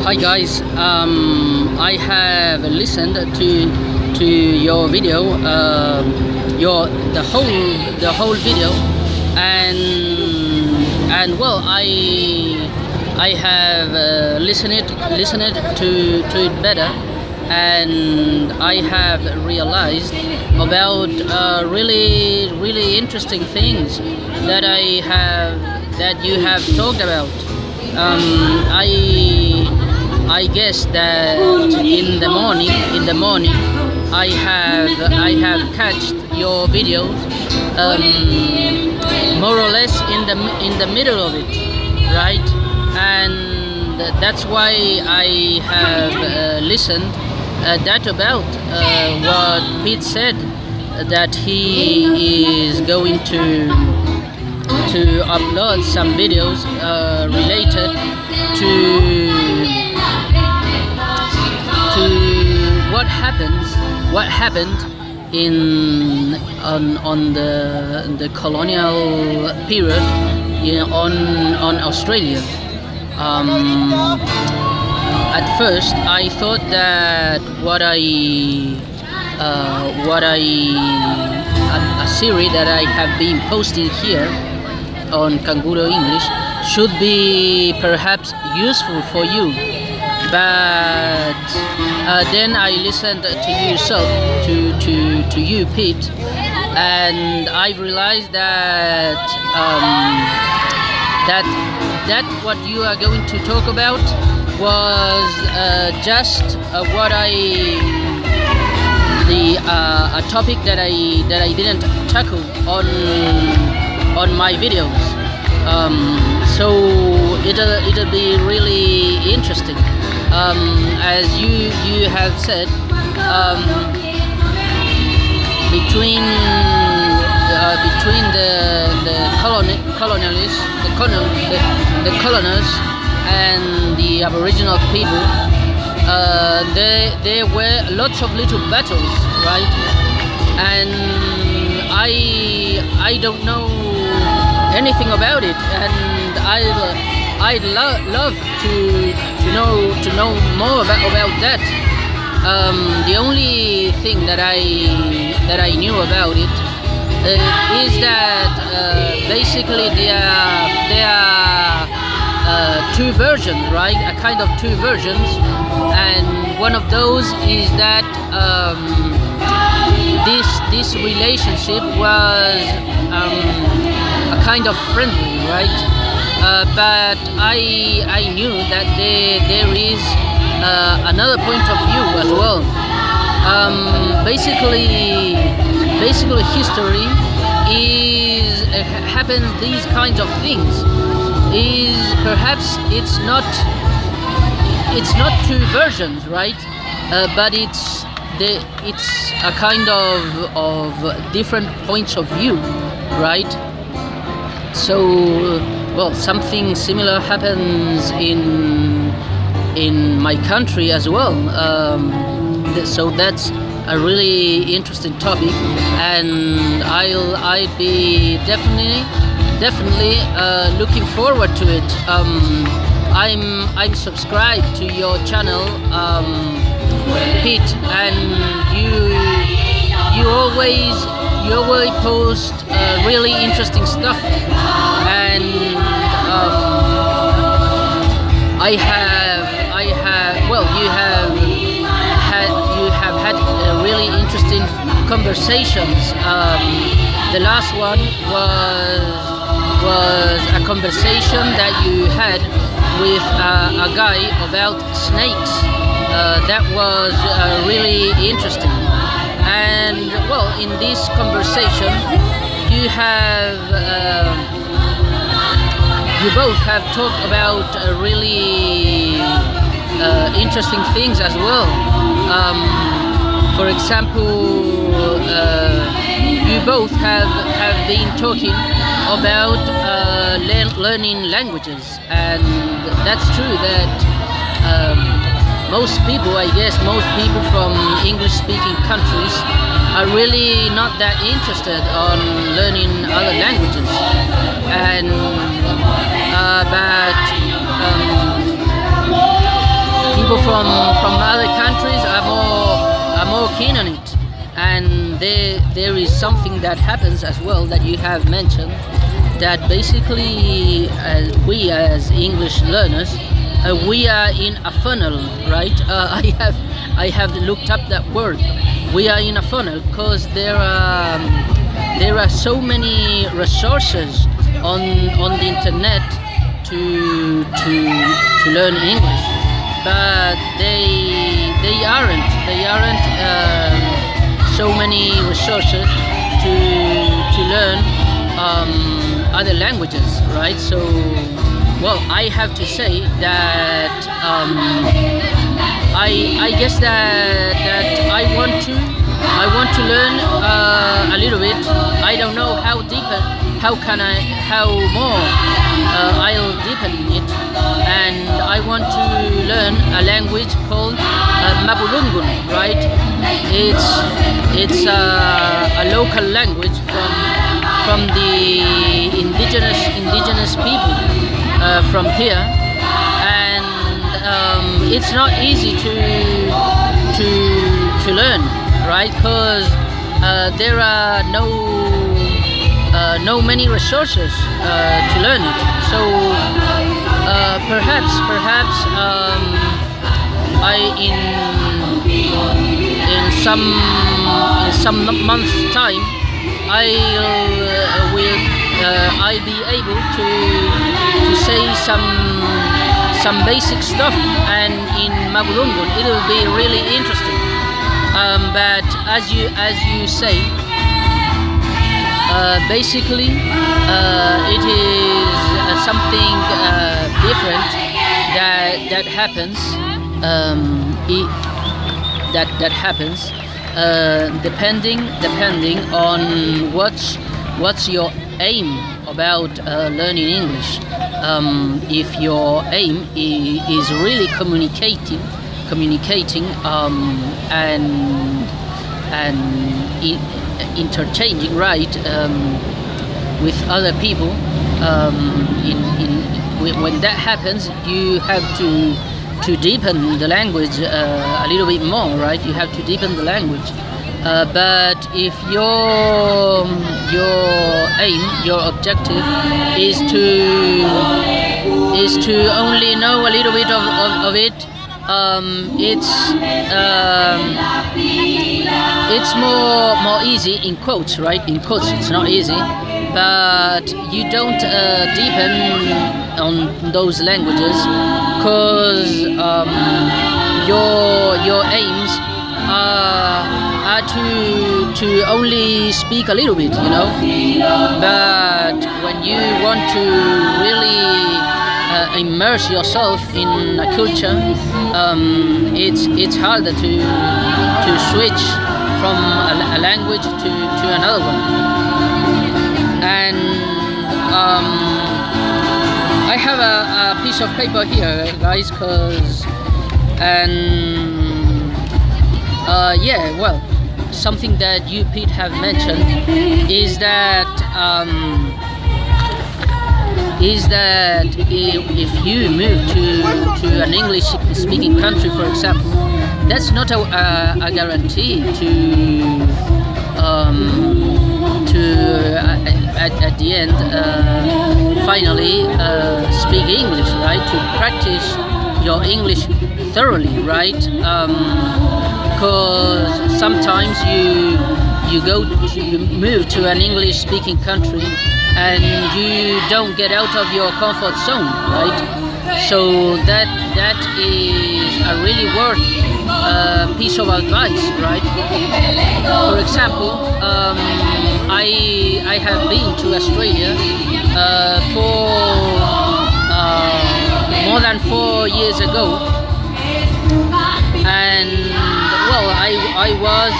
Hi guys, I have listened to your video, your the whole video, and well, I have listened to it better, and I have realized about really interesting things that you have talked about. I guess that in the morning, I have catched your videos, more or less in the middle of it, right? And that's why I have listened that about what Pete said, that he is going to upload some videos related to what happened in on the colonial period, on Australia. At first, I thought that a series that I have been posting here on Kangaroo English should be perhaps useful for you, but then I listened to yourself, to you, Pete, and I realized that that what you are going to talk about was just a topic that I didn't tackle on my videos. So it'll be really interesting. As you have said, between the colonists and the Aboriginal people, there were lots of little battles, right? And I don't know anything about it, and I'd love to know more about that. The only thing that I knew about it is that basically there are two versions, right? A kind of two versions, and one of those is that this relationship was a kind of friendly, right? But I knew that there is another point of view as well. Basically history happens these kinds of things. Is perhaps it's not two versions, right? But it's a kind of different points of view, right? So, well, something similar happens in my country as well. So that's a really interesting topic, and I'd be definitely looking forward to it. I'm subscribed to your channel, Pete, and you always post really interesting stuff, and you have had really interesting conversations. The last one was a conversation that you had with a guy about snakes. That was really interesting. And well, in this conversation, you both have talked about really interesting things as well. For example, you both have been talking about learning languages, and that's true that most people from English-speaking countries are really not that interested on learning other languages, and but from other countries are more keen on it. And there is something that happens as well that you have mentioned, that basically we as English learners, we are in a funnel, right? I have looked up that word. We are in a funnel because there are so many resources on the internet to learn English, but they aren't so many resources to learn other languages, right? So, well, I have to say that I guess that I want to learn a little bit. I don't know how more I'll deepen it, and I want to learn a language called Mapudungun, right? It's a local language from the indigenous people from here, and it's not easy to learn, right? Because there are no many resources to learn it. So perhaps I in some months time I'll be able to say some basic stuff, and in Mapudungun it will be really interesting. But as you say, basically it is something different that happens. That happens depending on what's your aim about learning English. If your aim is really communicating and interchanging, right, with other people, when that happens, you have to deepen the language a little bit more, right? You have to deepen the language. But if your aim, your objective is to only know a little bit of it, it's more easy, in quotes, right? In quotes, it's not easy, but you don't deepen on those languages because your aims are to only speak a little bit, you know. But when you want to really immerse yourself in a culture, it's harder to switch from a language to another one. And I have a piece of paper here, guys, yeah, well, something that you, Pete, have mentioned is that if you move to an English-speaking country, for example, that's not a guarantee to at the end finally speak English, right? To practice your English thoroughly, right? Because sometimes you move to an English-speaking country and you don't get out of your comfort zone, right? So that is a really worth piece of advice, right? For example, I have been to Australia for more than 4 years ago, and well, I was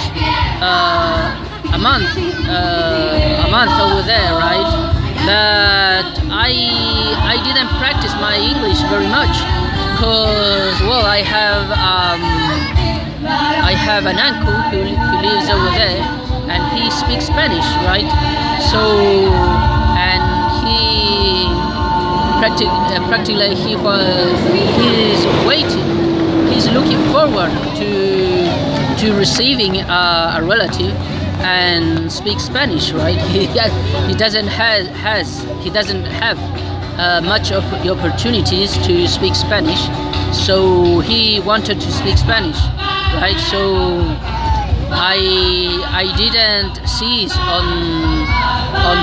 a month over there, right? But I didn't practice my English very much because, well, I have an uncle who lives over there, and he speaks Spanish, right? So, and he practically he's forward to receiving a relative and speak Spanish, right? He doesn't have much opportunities to speak Spanish, so he wanted to speak Spanish, right? So I didn't cease on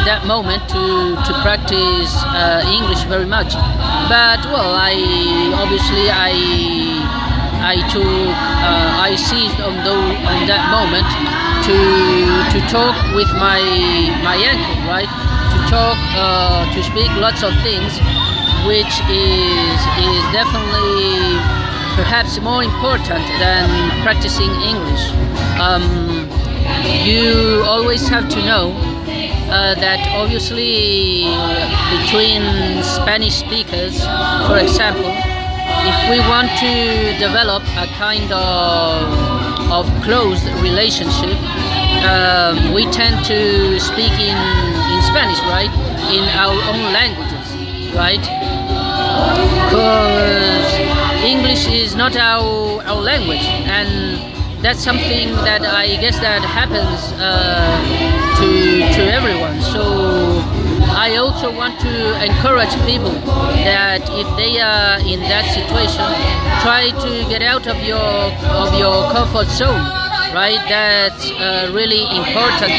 that moment to practice English very much, but well, I seized on that moment to talk with my uncle, right? To talk, to speak lots of things, which is definitely perhaps more important than practicing English. You always have to know that obviously between Spanish speakers, for example, if we want to develop a kind of close relationship, we tend to speak in Spanish, right? In our own languages, right? Because English is not our language, and that's something that I guess that happens to everyone. So I also want to encourage people that if they are in that situation, try to get out of your comfort zone, right? That's really important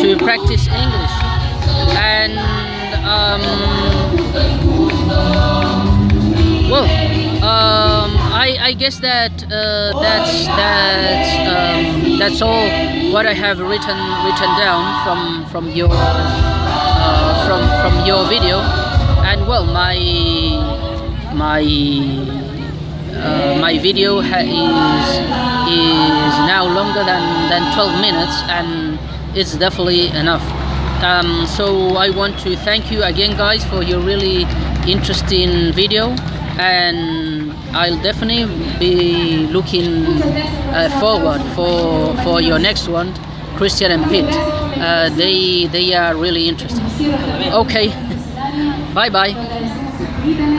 to practice English. And I guess that that's all what I have written down from your video. And well, my video is now longer than 12 minutes, and it's definitely enough. So I want to thank you again, guys, for your really interesting video, and I'll definitely be looking forward for your next one, Christian and Pete. They are really interesting. Okay, bye bye.